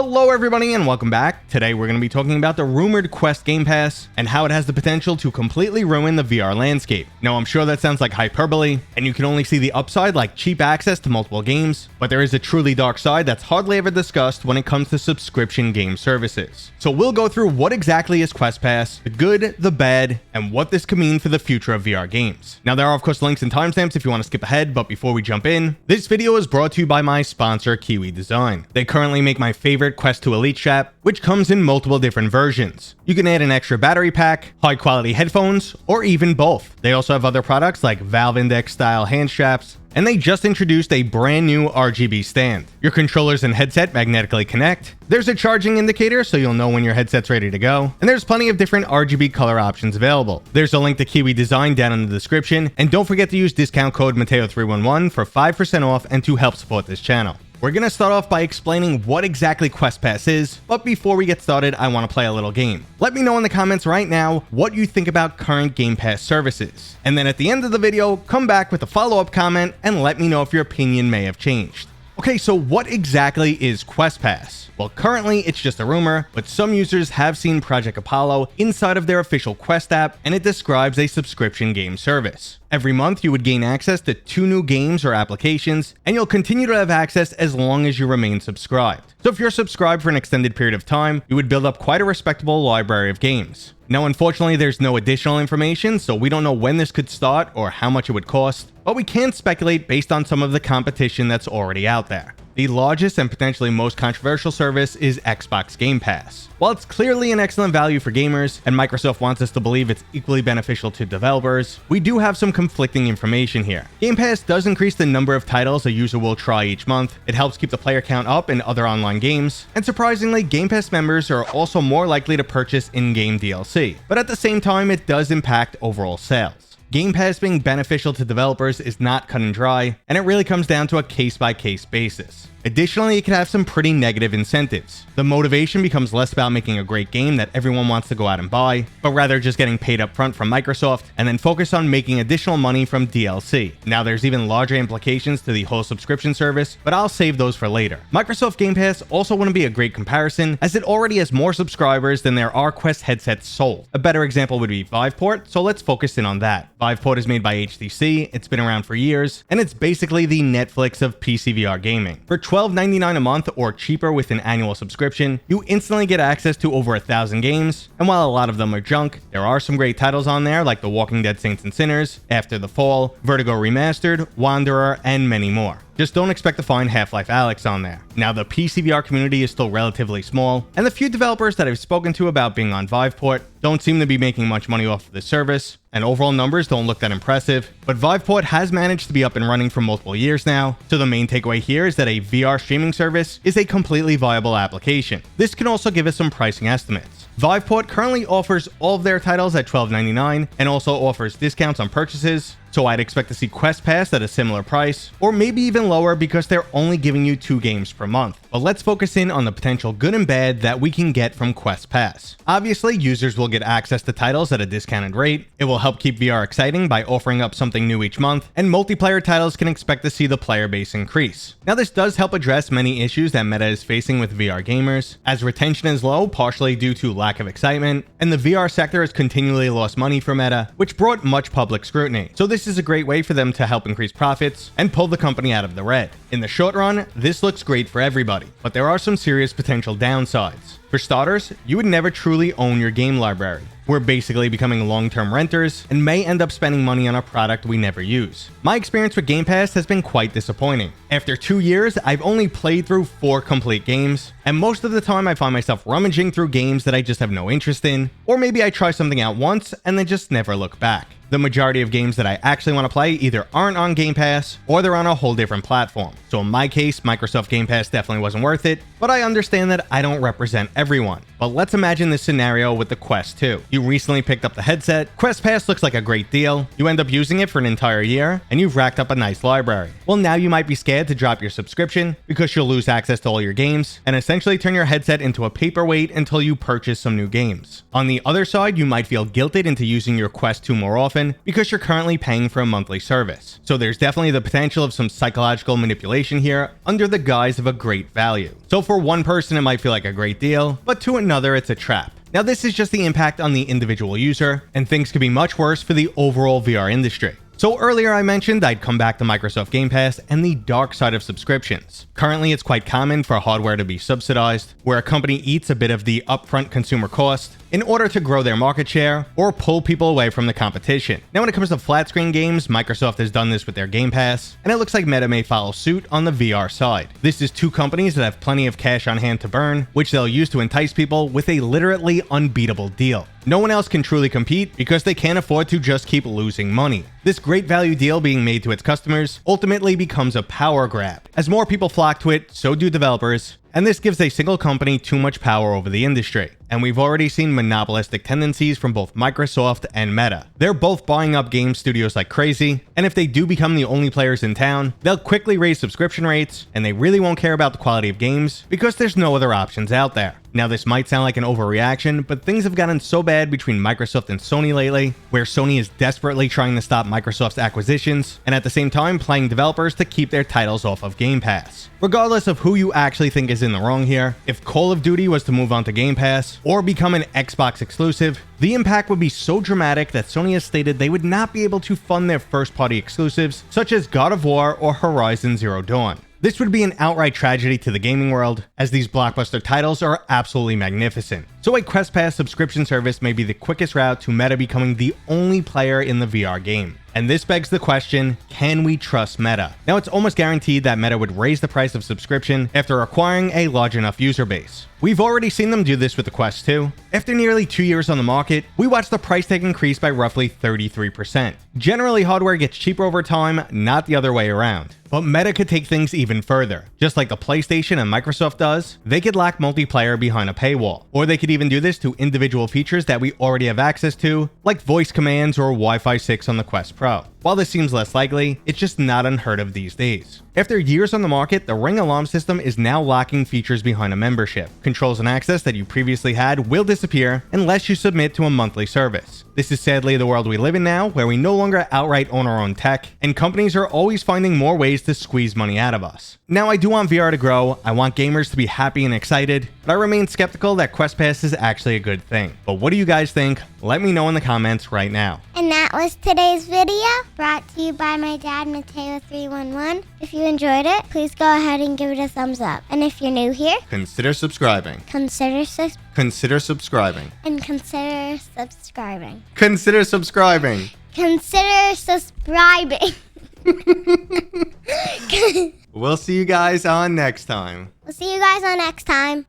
Hello everybody and welcome back. Today we're going to be talking about the rumored Quest Game Pass and how it has the potential to completely ruin the VR landscape. Now I'm sure that sounds like hyperbole and you can only see the upside like cheap access to multiple games, but there is a truly dark side that's hardly ever discussed when it comes to subscription game services. So we'll go through what exactly is Quest Pass, the good, the bad, and what this could mean for the future of VR games. Now there are of course links and timestamps if you want to skip ahead, but before we jump in, this video is brought to you by my sponsor Kiwi Design. They currently make my favorite Quest 2 Elite strap, which comes in multiple different versions. You can add an extra battery pack, high quality headphones, or even both. They also have other products like Valve Index style hand straps, and they just introduced a brand new RGB stand. Your controllers and headset magnetically connect. There's a charging indicator so you'll know when your headset's ready to go. And there's plenty of different RGB color options available. There's a link to Kiwi Design down in the description. And don't forget to use discount code Mateo311 for 5% off and to help support this channel. We're going to start off by explaining what exactly Quest Pass is, but before we get started, I want to play a little game. Let me know in the comments right now what you think about current Game Pass services. And then at the end of the video, come back with a follow-up comment and let me know if your opinion may have changed. Okay, so what exactly is Quest Pass? Well, currently it's just a rumor, but some users have seen Project Apollo inside of their official Quest app, and it describes a subscription game service. Every month, you would gain access to 2 new games or applications, and you'll continue to have access as long as you remain subscribed. So if you're subscribed for an extended period of time, you would build up quite a respectable library of games. Now, unfortunately, there's no additional information, so we don't know when this could start or how much it would cost, but we can speculate based on some of the competition that's already out there. The largest and potentially most controversial service is Xbox Game Pass. While it's clearly an excellent value for gamers, and Microsoft wants us to believe it's equally beneficial to developers, we do have some conflicting information here. Game Pass does increase the number of titles a user will try each month, it helps keep the player count up in other online games, and surprisingly, Game Pass members are also more likely to purchase in-game DLC. But at the same time, it does impact overall sales. Game Pass being beneficial to developers is not cut and dry, and it really comes down to a case-by-case basis. Additionally, it can have some pretty negative incentives. The motivation becomes less about making a great game that everyone wants to go out and buy, but rather just getting paid up front from Microsoft and then focus on making additional money from DLC. Now there's even larger implications to the whole subscription service, but I'll save those for later. Microsoft Game Pass also wouldn't be a great comparison as it already has more subscribers than there are Quest headsets sold. A better example would be Viveport, so let's focus in on that. Viveport is made by HTC, it's been around for years, and it's basically the Netflix of PC VR gaming. For $12.99 a month or cheaper with an annual subscription, you instantly get access to over 1,000 games, and while a lot of them are junk, there are some great titles on there like The Walking Dead Saints and Sinners, After the Fall, Vertigo Remastered, Wanderer, and many more. Just don't expect to find Half-Life Alyx on there. Now, the PC VR community is still relatively small, and the few developers that I've spoken to about being on Viveport don't seem to be making much money off of the service, and overall numbers don't look that impressive, but Viveport has managed to be up and running for multiple years now, so the main takeaway here is that a VR streaming service is a completely viable application. This can also give us some pricing estimates. Viveport currently offers all of their titles at $12.99 and also offers discounts on purchases, so I'd expect to see Quest Pass at a similar price, or maybe even lower because they're only giving you 2 games per month. But let's focus in on the potential good and bad that we can get from Quest Pass. Obviously, users will get access to titles at a discounted rate, it will help keep VR exciting by offering up something new each month, and multiplayer titles can expect to see the player base increase. Now this does help address many issues that Meta is facing with VR gamers, as retention is low partially due to lack of excitement, and the VR sector has continually lost money for Meta, which brought much public scrutiny. So this is a great way for them to help increase profits and pull the company out of the red. In the short run, this looks great for everybody, but there are some serious potential downsides. For starters, you would never truly own your game library. We're basically becoming long-term renters and may end up spending money on a product we never use. My experience with Game Pass has been quite disappointing. After 2 years, I've only played through 4 complete games, and most of the time I find myself rummaging through games that I just have no interest in, or maybe I try something out once and then just never look back. The majority of games that I actually want to play either aren't on Game Pass or they're on a whole different platform. So in my case, Microsoft Game Pass definitely wasn't worth it, but I understand that I don't represent everyone. But let's imagine this scenario with the Quest 2. You recently picked up the headset, Quest Pass looks like a great deal, you end up using it for an entire year, and you've racked up a nice library. Well, now you might be scared to drop your subscription because you'll lose access to all your games and essentially turn your headset into a paperweight until you purchase some new games. On the other side, you might feel guilted into using your Quest 2 more often because you're currently paying for a monthly service. So there's definitely the potential of some psychological manipulation here under the guise of a great value. So for one person it might feel like a great deal, but to another it's a trap. Now this is just the impact on the individual user, and things could be much worse for the overall VR industry. So earlier I mentioned I'd come back to Microsoft Game Pass and the dark side of subscriptions. Currently it's quite common for hardware to be subsidized, where a company eats a bit of the upfront consumer cost in order to grow their market share or pull people away from the competition. Now when it comes to flat screen games, Microsoft has done this with their Game Pass, and it looks like Meta may follow suit on the VR side. This is two companies that have plenty of cash on hand to burn, which they'll use to entice people with a literally unbeatable deal. No one else can truly compete because they can't afford to just keep losing money. This great value deal being made to its customers ultimately becomes a power grab. As more people flock to it, so do developers, and this gives a single company too much power over the industry. And we've already seen monopolistic tendencies from both Microsoft and Meta. They're both buying up game studios like crazy, and if they do become the only players in town, they'll quickly raise subscription rates, and they really won't care about the quality of games because there's no other options out there. Now this might sound like an overreaction, but things have gotten so bad between Microsoft and Sony lately, where Sony is desperately trying to stop Microsoft's acquisitions, and at the same time playing developers to keep their titles off of Game Pass. Regardless of who you actually think is in the wrong here, if Call of Duty was to move on to Game Pass, or become an Xbox exclusive, the impact would be so dramatic that Sony has stated they would not be able to fund their first-party exclusives, such as God of War or Horizon Zero Dawn. This would be an outright tragedy to the gaming world, as these blockbuster titles are absolutely magnificent. So a Quest Pass subscription service may be the quickest route to Meta becoming the only player in the VR game. And this begs the question, can we trust Meta? Now it's almost guaranteed that Meta would raise the price of subscription after acquiring a large enough user base. We've already seen them do this with the Quest 2. After nearly 2 years on the market, we watched the price tag increase by roughly 33%. Generally, hardware gets cheaper over time, not the other way around. But Meta could take things even further. Just like the PlayStation and Microsoft does, they could lock multiplayer behind a paywall. Or they could even do this to individual features that we already have access to, like voice commands or Wi-Fi 6 on the Quest Pro. While this seems less likely, it's just not unheard of these days. After years on the market, the Ring alarm system is now locking features behind a membership. Controls and access that you previously had will disappear unless you submit to a monthly service. This is sadly the world we live in now, where we no longer outright own our own tech, and companies are always finding more ways to squeeze money out of us. Now, I do want VR to grow, I want gamers to be happy and excited, but I remain skeptical that Quest Pass is actually a good thing. But what do you guys think? Let me know in the comments right now. And that was today's video, brought to you by my dad, Mateo311. If you enjoyed it, please go ahead and give it a thumbs up. And if you're new here, Consider subscribing. consider Consider subscribing. consider subscribing. Consider subscribing. Consider subscribing. We'll see you guys on next time. We'll see you guys on next time.